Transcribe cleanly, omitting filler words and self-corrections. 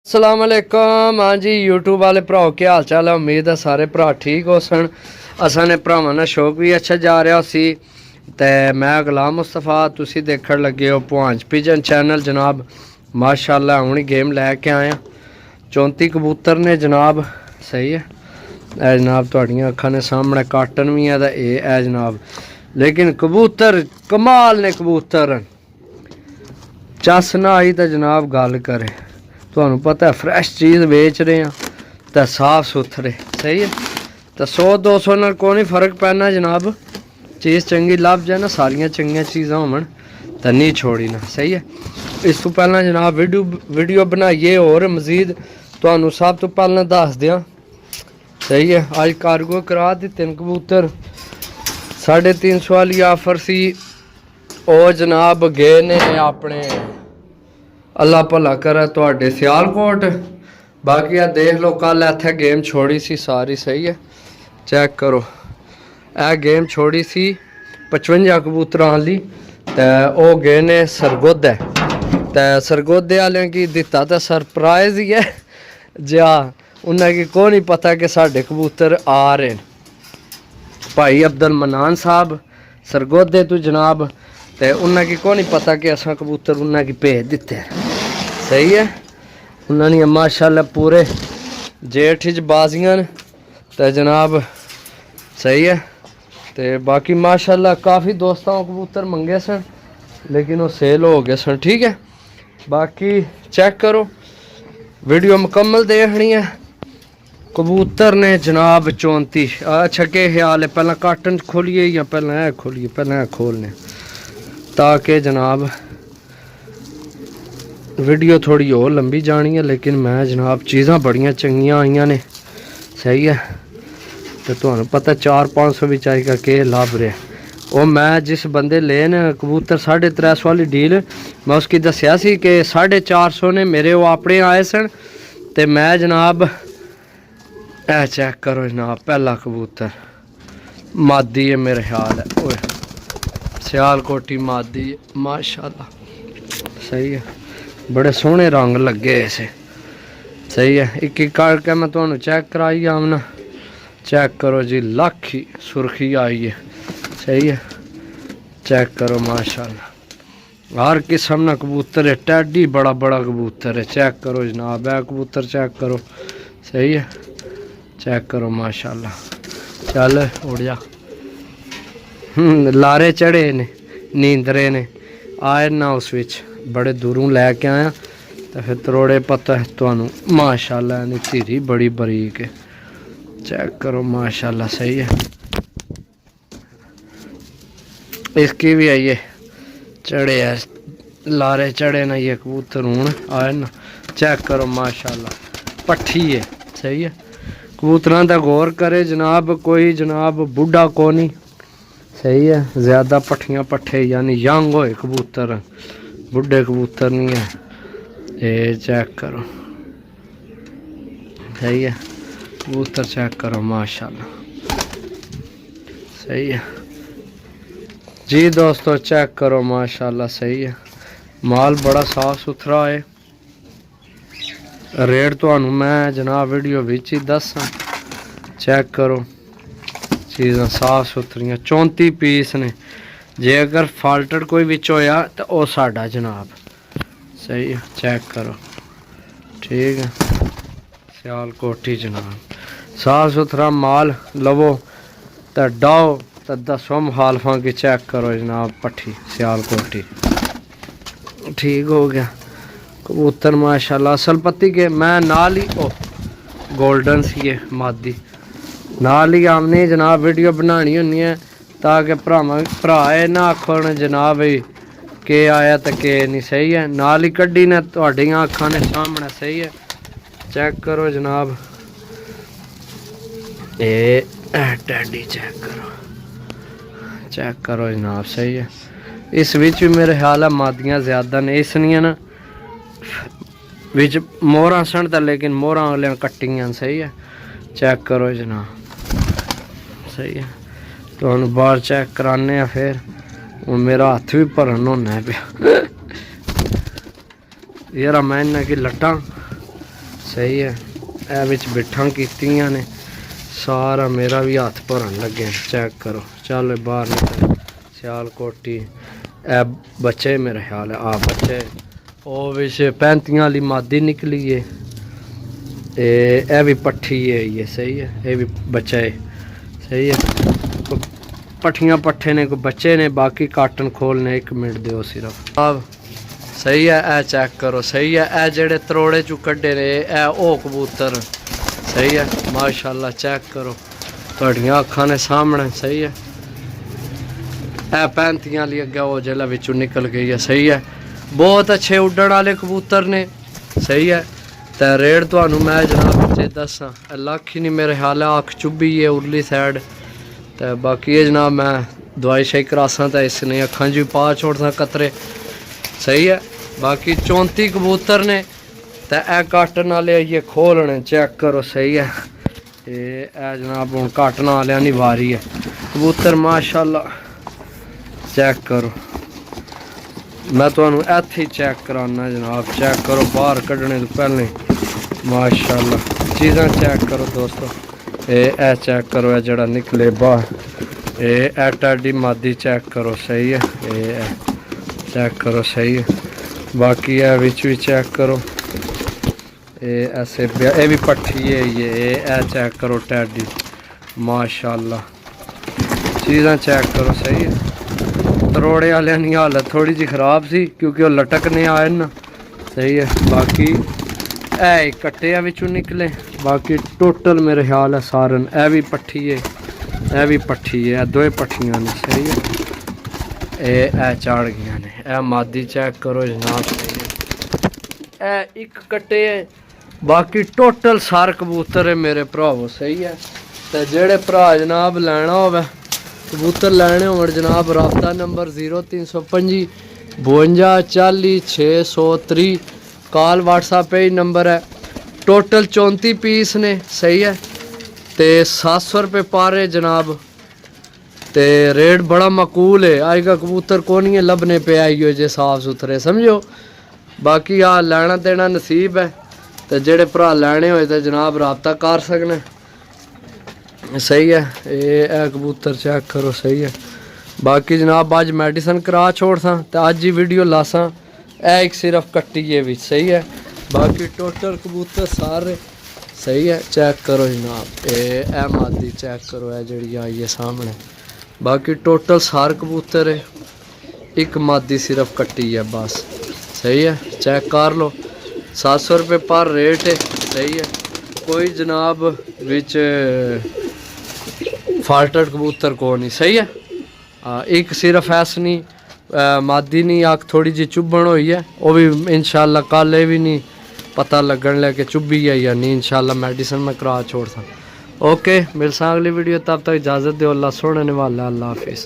अस्सलाम वालेकुम। हाँ जी यूट्यूब वाले भराओ क्या हाल चाल है। उम्मीद है सारे भरा ठीक हो सन। असा ने भरावां दा शौक भी अच्छा जा रहा सी। ते मैं गुलाम मुस्तफा तुसी देखण लगे हो पुहांज पिजन चैनल जनाब। माशाअल्लाह हुणी गेम लैके आया 34 कबूतर ने जनाब। सही है ए जनाब तुहाड़ियां अखां ने सामने काटन भी है ते ए जनाब। लेकिन कबूतर कमाल ने कबूतर चस ना आई तो जनाब गल करे। तुहानू पता है फ्रैश चीज़ बेच रहे हैं तो साफ सुथरे। सही है तो 100-200 नाल कोई नहीं फर्क पैना जनाब। चीज़ चंगी लभ जाए ना सारियां चंगियां चीज़ां होवन तो नहीं छोड़ी ना। सही है इस तो पहला जनाब वीडियो बनाइए और मजीद तुहानू सब तो पहला दस दियां। सही है अज कार्गो करा दिते कबूतर 350 वाली आफर सी ओ जनाब गए ने अपने अल्लाह भला करे तुहाडे सियालकोट। बाकी आ देख लो कल इत्थे गेम छोड़ी सी सारी। सही है चेक करो ए गेम छोड़ी सी 55 कबूतरां वाली ते ओ गए ने सरगोधे ते सरगोधे वाले की दिता तो सरप्राइज ही है जा उन्हें की को नहीं पता कि साढ़े कबूतर आ रहे हैं। भाई अब्दुल मनान साहब सरगोधे तो जनाब ते उन्हें की को नहीं पता कि असा कबूतर उन्हें की भेज दिते। सही है उन्होंने माशाल्लाह पूरे जेठ च बाजियां ते जनाब। सही है ते बाकी माशाल्लाह काफ़ी दोस्तों कबूतर मंगे सन लेकिन वो सेल हो गए सन। ठीक है बाकी चेक करो वीडियो मुकम्मल देखनी है। कबूतर ने जनाब 34। अच्छा के ख्याल है पहला काटन खोलिए या पहला है खोलिए। पहला है खोलने ताकि जनाब वीडियो थोड़ी और लंबी जानी है। लेकिन मैं जनाब चीज़ां बड़ियां चंगियां आईयां ने। सही है तो तुहानू पता 400-500 भी चाहिए के लाभ रहा। वो मैं जिस बंदे लेन कबूतर 350 वाली डील मैं उसकी दसिया सी कि 450 ने मेरे वो अपने आए सन ते मैं जनाब ए चेक करो जनाब पहला कबूतर मादी है मेरे ख्याल है ओए सियालकोटी मादी माशाल्लाह। सही है बड़े सोहने रंग लगे इसे। सही है एक एक करके मैं तुहानू चेक कराई आमना। चेक करो जी लाखी सुर्खी आई है। सही है चेक करो माशाल्लाह हर किस्म ना कबूतर है। टैडी बड़ा बड़ा कबूतर है चेक करो जनाब। है कबूतर चेक करो। सही है चेक करो माशाल्लाह। चल उड़ जा लारे चढ़े ने नींदरे ने आए ना उस विच बड़े दूरों लैके आया तो फिर तरोड़े पता है तुहानू माशाल्लाह ने धीरी बड़ी बरीक है। चेक करो माशाल्लाह। सही है इसकी भी आइए चढ़े है लारे चढ़े ना ये कबूतर हूँ आए ना। चेक करो माशाल्लाह पट्ठी है। सही है कबूतरां दा गौर करे जनाब कोई जनाब बुढ़ा को नहीं। सही है ज़्यादा पट्ठियाँ पट्ठे यानी यंग होए कबूतर बुढ़े कबूतर नहीं है। ये चेक करो। सही है कबूतर चेक करो माशाल्लाह। सही है जी दोस्तों चेक करो माशाल्लाह। सही है माल बड़ा साफ सुथरा है। रेट तो मैं जनाब वीडियो विच ही दसा। चेक करो चीज़ां साफ सुथरियां 34 पीस ने। जे अगर फाल्टड कोई विच होया तो वह साडा जनाब। सही है चेक करो ठीक है सियालकोटी जनाब साफ सुथरा माल लवो तो डाओ तो दसो मुखालफा की। चेक करो जनाब पट्ठी सियालकोटी ठीक हो गया कबूतर माशाल्लाह असल पत्ती के मैं नाल ही ओ गोल्डन सी है मादी नाल ही आमने जनाब वीडियो बनानी होनी है ताकि भरा ना आखन जनाब के आया तो के नहीं। सही है नाल ही कड्डी ने तुहाडियां अखां ने सामने। सही है चेक करो जनाब ये टैडी चेक करो जनाब। सही है इस विच भी मेरे ख्याल है मादियां ज़्यादा ने इस नहीं ना विच मोहरा सन तो लेकिन मोहरा वाले कट्टियां। सही है चेक करो जनाब। सही है तो हम बाहर चेक कराने फिर हूँ मेरा हथ भी भरन होना पे यार मैं इन्हें की लट्टा ਸਹੀ ਹੈ। ਇਹ ਵਿੱਚ ਬਿੱਠਾਂ ਕੀਤੀਆਂ ਨੇ, ਸਾਰਾ ਮੇਰਾ ਵੀ ਹੱਥ ਭਰਨ ਲੱਗੇ। ਚੈੱਕ ਕਰੋ, ਚੱਲ ਬਾਹਰ ਨਿਕਲ। ਸਿਆਲਕੋਟੀ ਇਹ ਬੱਚੇ ਮੇਰੇ ਖਿਆਲ ਆ ਬੱਚੇ ਉਹ ਵਿੱਚ 35 ਵਾਲੀ ਮਾਦੀ ਨਿਕਲੀ ਏ। ਇਹ ਵੀ ਪੱਠੀ है ये। सही है, ये भी बच्चा है। सही है, पट्ठियाँ पट्ठे ने कोई बच्चे ने, बाकी काटन खोलने। 1 मिनट दो सिर्फ अब। सही है, ए चेक करो। सही है, ए जेड़े तरोड़े चू कड्डे ने ए ओ कबूतर। सही है, माशाल्लाह चेक करो, तुहाडियां अखां ने सामने। सही है, ए 35 वाली अगे वो जिला विचों निकल गई है। सही है, बहुत अच्छे उड्डण वाले कबूतर ने। सही है, तो रेट तो मैं जनाब बच्चे दसा लख ही नहीं मेरे ख्याल है। अख चुभी है उरली साइड। तो बाकी ये जनाब मैं दवाई शाई करासा तो इसने अखां च भी पा छोड़सा कतरे। सही है, बाकी 34 कबूतर ने। तो यह काटन वाले ये खोलने। चेक करो। सही है, ये जनाब हूँ काटन वाले नहीं वारी है कबूतर माशाल्लाह। चेक करो, मैं तुहानू इत्थे चेक कराना जनाब। चेक करो, बाहर कड्ढने तो पहले माशाल्लाह चीज़ां चेक करो दोस्तों। ए चेक करो, ए जड़ा निकले बाहर ए टाडी मादी। चेक करो। सही है, ए चेक करो। सही है, बाकी ए विच भी चेक करो। ऐसे ये भी पट्ठी है ये चेक करो टाडी माशाल्लाह। चीज़ां चेक करो। सही है, तरोड़े वाले की हालत थोड़ी जी खराब सी क्योंकि वो लटकने आए ना। सही है, बाकी ए कट्टिया विचों निकले। बाकी टोटल मेरे ख्याल है सारन ए भी पट्ठी है, ए भी पट्ठी है, दो पट्ठियां ने। सही है, ए चाड़ गई ने। ए मादी चेक करो जनाब। सही है, ए एक कट्टे है, बाकी टोटल सार कबूतर है मेरे भरावो। सही है, तो जेड़े भरा जनाब लैना होवे कबूतर लैने हो जनाब, राबता नंबर 0325 52 40 630। कॉल व्हाट्सएप पे ही नंबर है। टोटल 34 पीस ने। सही है, तो 700 रुपये पारे जनाब। तो रेट बड़ा मकूल है। अज का कबूतर को नहीं है लभने पे आई हो जे साफ सुथरे समझो। बाकी आ लैना देना नसीब है। तो जेड़े भरा लैने होए तो जनाब राबता कर सकने। सही है, ये कबूतर चेक करो। सही है, बाकी जनाब अज मेडिसन करा छोड़सा तो अज ही वीडियो लासा। एक सिर्फ कट्टी है भी। सही है, बाकी टोटल कबूतर सारे। सही है, चेक करो जनाब। ए मादी चेक करो, है जी आई है सामने। बाकी टोटल सार कबूतर है, एक मादी सिर्फ कट्टी है बस। सही है, चेक कर लो। 700 रुपये पर रेट है। सही है, कोई जनाब विच फाल्टेड कबूतर को नहीं। सही है, एक सिर्फ ऐसा नहीं मादी नहीं आख थोड़ी जी चुभन हुई है, वो भी इंशाल्लाह कल भी नहीं पता लगन लगे चुभी है या नहीं। इंशाल्लाह मेडिसिन में करा छोड़ सा। ओके, मिलसा अगली वीडियो, तब तक इजाज़त दो। अल्लाह सोने वाला। अल्लाह हाफिज़।